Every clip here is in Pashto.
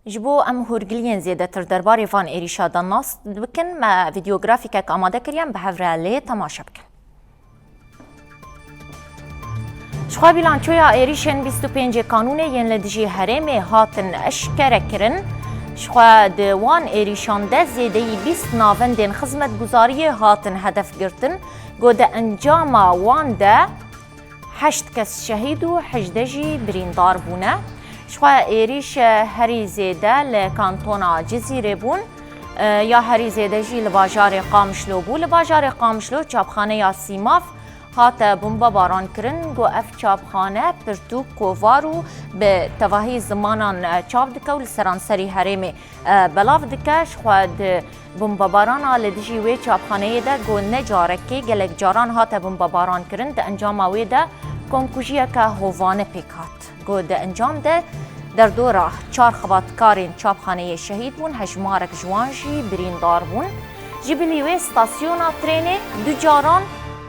جبو ام هورگلین زیاده تر درباره وان ایریشا داناس بکن ما ویدیوگرافیک که آماده کریم به هفرالی تماشا بکن. شخوا بیلانچویا ایریشن 25 کانونه ین لدجی هرم هاتن اشکره کرن. شخوا دوان ایریشان ده زیدهی 20 ناوندین خدمت گزاری هاتن هدف گرتن. گود انجام وان ده 8 کس شهید و 18 جی بریندار بونه. شخوا ایریش هری زیده لکانتونا جزیره بون یا هری زیده جی لباجار قامشلو بو. لباجار قامشلو چاپخانه یا سیماف هات بمبا باران کرن گو اف چاپخانه پرتو کووارو به تواهی زمانان چاپ دکه و لسرانسری هرمی بلاف دکه. شخوا بمبا باران لدجی وی چاپخانه ده گو نجاره که گلک جاران هات بمبا باران کرن ده انجام وی ده کنکوژیه که هوانه پیک هات. گو ده انجام ده در دوره 4 خباتکارین چاپخانه شهید بون، هجمارک جوانجی بریندار بون. جبلیوی ستاسیونا ترینه دو جاران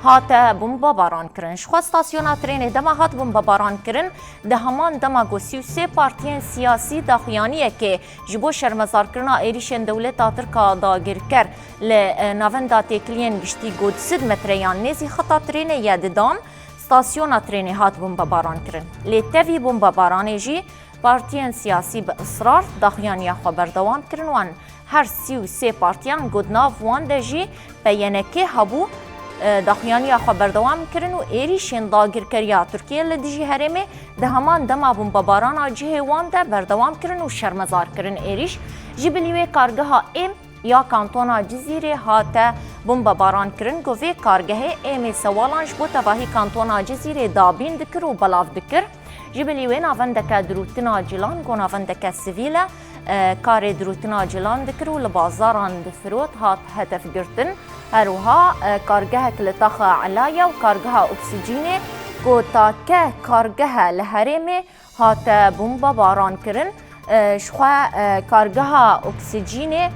هات بمبا باران کرن. شخوا ستاسیونا ترینه دما هات بمبا باران کرن ده همان دما گو 33 پارتیین سیاسی داخویانیه که جبو شرمزار کرنا ایریشن دولتا ترکا داگیر کر لناوندا تکلین گشتی گو 100 متریان نیزی خطا ترینه یاددان ستاسیونا ترینه هات بمبا باران کرن. لی تاوی بمبا بارانه جی پارتیان سیاسی به اصرار داخویانی خو بردوام کرن وان هر 33 پارتیان گودناف وان ده جی بیانکه هبو داخویانی خو بردوام کرن و ایریشن داگیر کریا ترکیه لدجی هرمه ده همان دما بمبا باران جه وان ده بردوام کرن و شرمزار کرن. ایریش جبلیوی کارگه ها ام یا کانتونا جزیره هات بمبا باران کرن گو وی کارگه ام سوالانش بو تواهی کانتونا جزیره دابین دکر و بلاف دکر. جبلی ناوندک دروتنا جلان گو ناوندک سویله کار دروتنا جلان دکر و لبازاران دفروت هات هدف گرتن. هروها کارگه کلتاخ علایا و کارگه اکسیجینه گو تاکه کارگه لحرمه هات بمبا باران کرن. شخوا کارگه اکسیجینه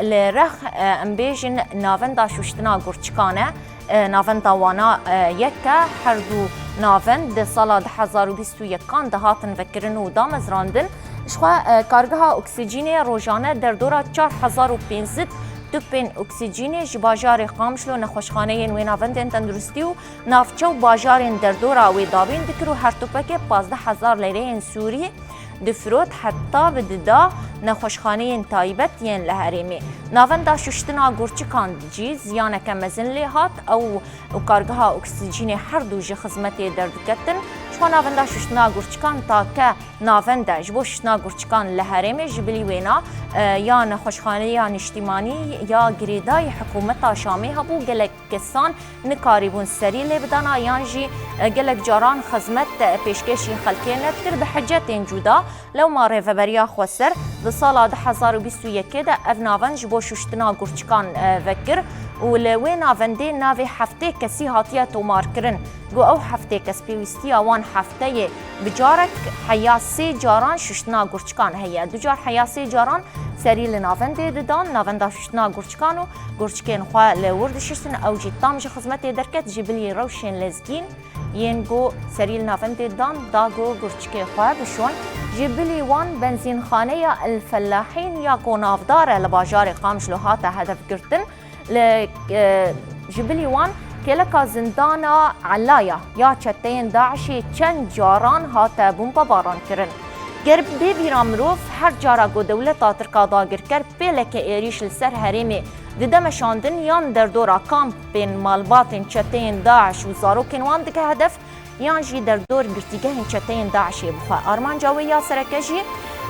لرخ امبیجن ناوندا شوشتنا گرچکانه ناوندا وانا یکه هر دو ناوند سال 2021 ده هاتن وکرن و دامزراندن. شخوا کارگه اکسیجینه روزانه در دوره 4500 توپین اکسیجینه جباجار قامشلو نخوشخانه و ناوندن تندرستی و نافچه و باجارین در دوره و دابین دکر و هر توپک 15000 لیره سوری دفروت حتی بددا نخوشخانه تایبت ین لحریمی. ناوندا ششتنا گرچکان جی زیانه کمزن لیهات او کارگه اکسیجین هر دو جی خدمت دردکتن. شما ناوندا ششتنا گرچکان تا که ناوندا جبو ششتنا گرچکان لحریمی جبلی وینا یا نخوشخانه یا نشتیمانی یا گریدای حکومت شامی هبو گلک کسان نکاریبون سری لی بدانا یان جی گلک جاران خدمت پیشکشی خلکی نتکر به حجت انجودا لو ما ریفبریا خوصر ده سال 2021 ده اف ناون جبو ششتنا گرچکان وکر و لوی ناونده ناوی هفته کسی هاتیه تومار کرن گو او هفته کس پیوستی آوان هفته بجارک حیاسی جاران ششتنا گرچکان هیا دو جار حیاسی جاران سری لناونده ددان ناونده ششتنا گرچکان و گرچکین خواه لورد ششتن او جی تامج خدمت درکت جبلی روشن لزگین ین گو سری لناونده دان دا گو گرچکی خواه بشون جبلی وان بنزین خانه الفلاحین یا گونافدار لباجار قامشلو هاته هدف گرتن جبلی وان کلکا زندانا علایا یا چتین داعشی چند جاران هاته بمبا باران کرن. گر بیرامروف هر جارا گو دولتا ترکا داگر کر پیلک ایریش لسر هریمی ددمشاندن یان در دورا کامپ بین مالباتین چتین داعش و زاروکین وان دکه هدف یان جی در دور گرتیگه هن چتین داعشی بخواه آرمان جاوی یا سرکجی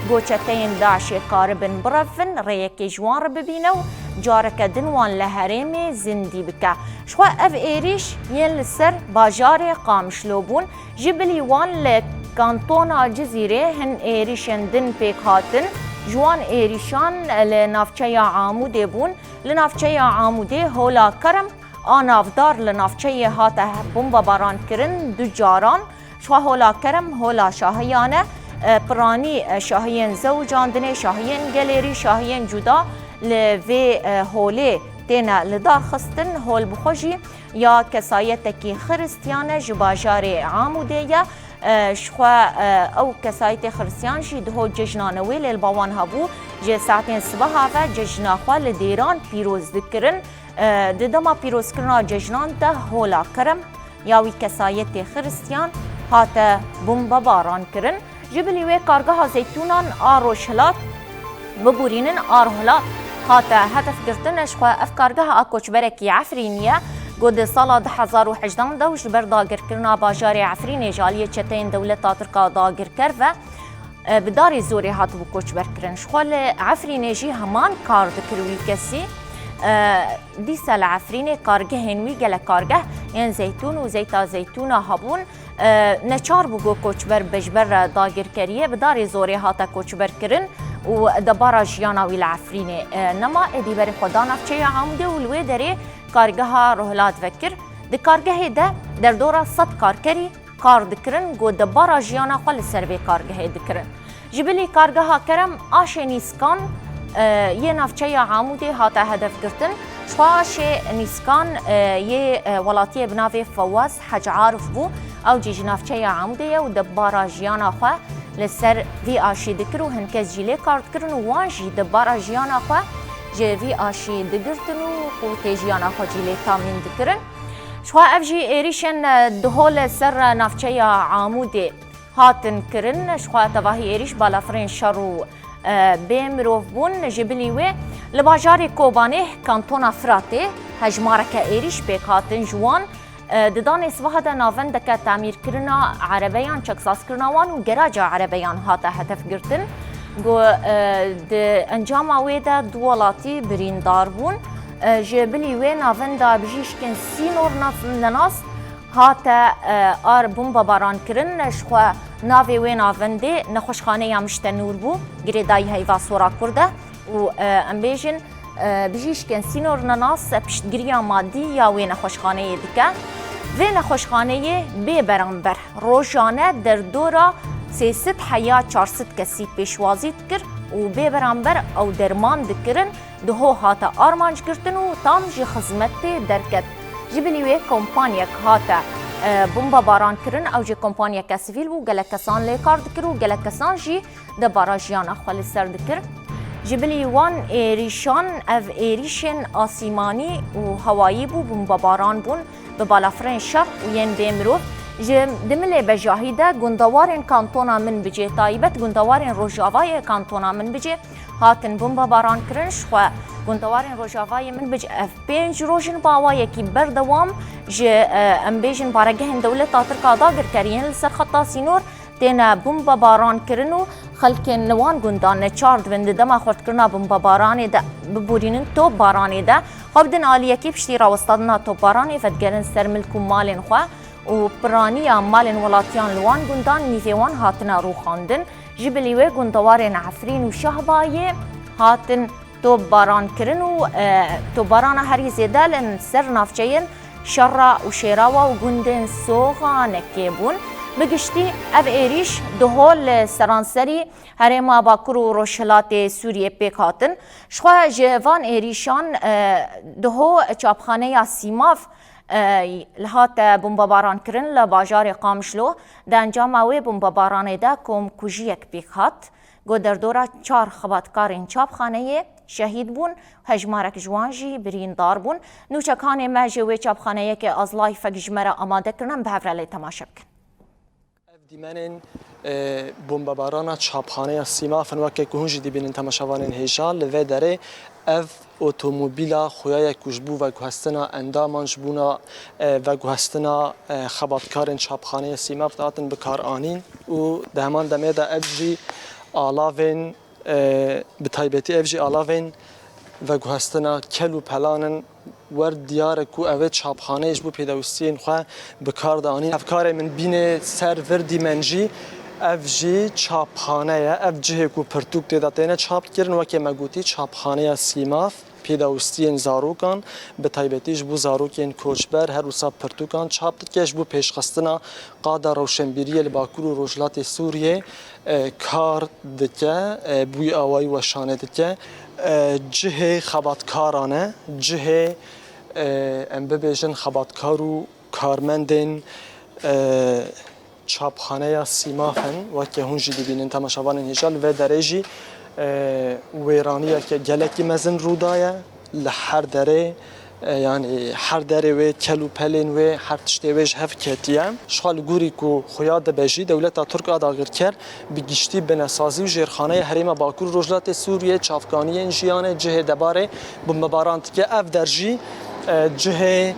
گو چتین داعشی کاربن برفن ریکی جوان رو ببینو جارک دنوان لحرمی زندی بکه. شخوا اف ایریش ین لسر باجار قامشلو بون جبلی وان لکانتونا جزیره هن ایریشن دن پیک هاتن جوان ایریشان لنافچه عاموده بون. لنافچه عاموده هولا کرم آنافدار لنافچه هاته بمبا باران کرن دو جاران. شخوا هولا کرم هولا شاهیانه پرانی شاهین زوجاندنه شاهین گلیری شاهین جدا لوی هوله تینا لدار خستن هول بخوشی یا کسایت کی خرستیانه جباجار عاموده یا شخوا او کسایت خرسیان جی دهو ججنانوی لیل باوان هبو جه ساعتین صبح و ججنا خوا لدیران پیروز دکرن ددما پیروز کرنا ججنان ده هولا کرم یاوی کسایت خرسیان هاته بمبا باران کرن جبلی وی کارگاه زیتونان آروشلات ببورینن آرهلات هاته هدف گرتن شخوا افکارگاه آکوچبرکی عفرینیه گود سال 2018 دوش بر داگر کرنا باجار عفرین جالی چتین دولت ترکا داگر کر و بداری زوری هات بو کوچ برکرن شخوال عفرین جی همان کار دکروی کسی دیسال عفرین کارگه هنوی گل کارگه یعنی زیتون و زیتون هبون نچار بو کوچ بر بجبر داگر کریه بداری زوری هات کوچ برکرن و دبارا جیانا ویل عفرین نما ادی بر خدا نفچه عمده ولوی داره کارگاه روحلات وکر د کارگاه ده در دورا 100 کارکری کار دکرن گو دبارا جیانا خال سروی کارگاه دکرن جبلی کارگاه کرم آشه نیسکان یه نفچه عموده هاتا هدف گرتن شواش نیسکان یه ولاتی بناوی فواز حج عارف بو او جیج نفچه عموده و دبارا جیانا خواه لسر وی آشی دکر و هنکز جیله کار دکرن و وانجی دبارا جیانا خواه جوی آشی دگرتن و تیجیانا خجیلی تامین دکرن شوا افجی ایریشن دهول سر نافچه عاموده هاتن کرن شوا تواهی ایریش بالافرین شرو بمروف بون جبلی و لباجار کوبانه کانتونا فراته هجمارک ایریش بیک هاتن جوان ددان اسوه دا ناون دکا تعمیر کرنا عربیان چکساس کرناوان و گراج عربیان هاتا هدف گرتن گو د انجام ویدا دوالاتی بریندار بون جبلی و ناون دا بجیشکن سینور ناس هاتا آر بومبا باران کرن شخوا ناوی و ناونده نخوشخانه یامشت نور بو گریدای هیوا سورا کرده و امبیجن بجیشکن سینور ناس پشتگیریا مادی یا و نخوشخانه دیگه و نخوشخانه بی برانبر روزانه در دورا 300 حیا 400 کسی پیشوازی کرد و بی برانبر او درمان دکرن دهو هاتا آرمانج کردن و تام جی خدمت درکت جبلی وی کمپانیا هاتا بومبا باران کرن او جی کمپانیا کسیویل بو گله کسان لیکار دکر و گله کسان جی د باراجیان خالی سر دکر جبلی وان ایریشان او ایریشن آسیمانی و هوایی بو بومبا باران بون به بالافرین شرق و ین بیمرو دمله بجاهیده گندوارن کانتونا من بجه تایبت گندوارن روجاوای کانتونا من بجه هاتن بومبا باران کرنش خو گندوارن روجاوای من بجه اف 5 روزن باوای کی بردوام ج ام بیجن بارگه دولت ترکا داگر کرین لسر خطا سینور تینا بومبا باران کرنو خلک نوان گندان چارد وند دما خورد کرنا بومبا باران ده ببورینن تو باران ده خبدن عالیه کی پشتی راوستادنا تو باران فدگرن سر ملک مالن خو و برانیا مالن ولاتیان لوان گندان نیفوان هاتنا رو خواندن جبلی و گندوارن عفرین و شهبای هاتن تو باران کرن و تو باران هری زیده لن سر نافچین شرع و شیراوا و گندن سوغا نکیبون بگشتی او ایریش دهول سرانسری هرما باکر و روشلات سوریه پیک هاتن شخوا جوان ایریشان دهو چاپخانه سیماف لهات بومبا باران کرن لباجار قامشلو د انجام او بومبا باران ده کوم کوجیک بیخات گو در دورا 4 خباتکارین چاپخانه شهید بون هجمارک جوانجی بریندار بون نوچکان ماجوی چاپخانه که از لایف گجمره آماده کرنن به هفرلی تماشا بکن دیمنین بومبا باران چاپخانه سیما فنوکه کهونجی دیبینن تماشاوانین هیجان لوی داره اف اتومبیلا خویای کوچبو و گوهستنا اندامانش بونا و گوهستنا خباتکارن چاپخانه سیما بتاعتن بکار آنین و دهمان دمه دا افجی آلاوین بتایبتی افجی آلاوین و گوهستنا کلو پلانن ورد دیاره کو اوه چاپخانه اش بو پیداوستین خواه بکار دانین افکار من بین سر وردی منجی اف جی چاپخانه اف جه کو پرتوک دیداتینه چاپ کردن وکی مگوتی چاپخانه سیماف پیداوستین زاروکان به تایبتیش بو زاروکین کوچبر هر روسا پرتوکان چاپ کش بو پیشخستنا قادا روشنبیری لباکور و روجلات سوریه کار دکه بوی آوایی و شانه دکه جه خباتکارانه جه ام ببیجن خباتکار و کارمندین çapxaneya Sîmafên weke hûn jî dibînin temaşavanên hêja li vê derê jî wêraniyeke gelekî mezin rûdaye li her derê yani her derê wê kel û pelên wê her tiştê wê ji hev ketiye. Ji xwe li gorî ku xuya dibe jî dewleta Tirk a dagirker bi giştî binesazî û jêrxaneya Herêma Bakur û Rojhilatê Sûriyê çavkaniyên jiyanê cihê debarê bombebaran dike. Ev der jî cihê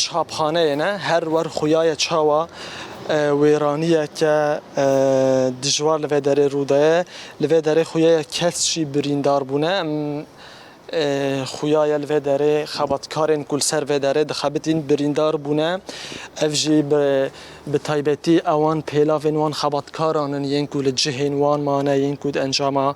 çapxaneyê ne her wer xuyaya çawa wêraniyeke dijwar li vê derê rûdaye li vê derê xuyaya kes jî birîndar bûne. Em xuyaya li vê derê xebatkarên ku li ser vê derê dixebitin birîndar bûne. Ev jî bi taybetî ewan pêlavên wan xebatkaran in yên ku li cihên wan mane yên ku di encama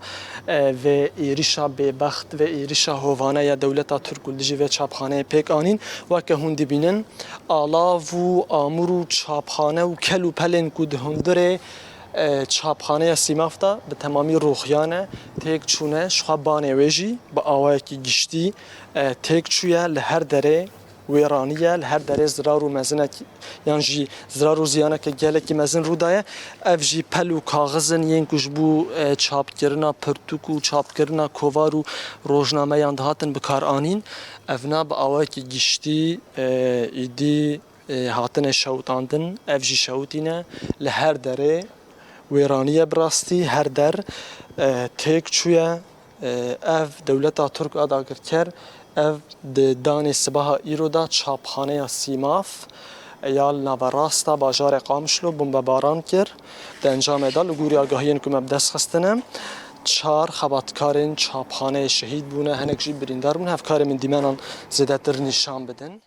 vê êrişa bêbext vê êrişa hovane ya dewleta Tirk û dijî vê çapxaneyê pêk anîn weke hûn dibînin alav û amûr û çapxane û kel û pelên ku di hundirê çapxaneya Sîmaf da bi temamî rûxiyane têk çûne ji xwe banê wê jî bi awayekî giştî têk çûye li her derê wêraniye li her derê zirar û mezinek yan jî zirar û ziyaneke gelekî mezin rûdaye. Ev jî pel û kaxizin yên ku ji bo çapkirina pirtûk û çapkirina kovar û rojnameyan dihatin bikar anîn. Ev na bi awayekî giştî êdî hatine şewitandin. Ev jî şewitîne li her derê wêraniye bi rastî her der têk çûye. Ev dewleta Tirk a dagirker ev di danê sibaha îro da çapxaneya Sîmaf ya li naverasta bajarê Qamişlo bombebaran kir. Di encamê da li gorî agahiyên ku me bi dest xistine 4 xebatkarên çapxaneyê şehîd bûne hinek jî birîndar bûne. Hevkarê min dîmenan zêdetir nîşan bidin.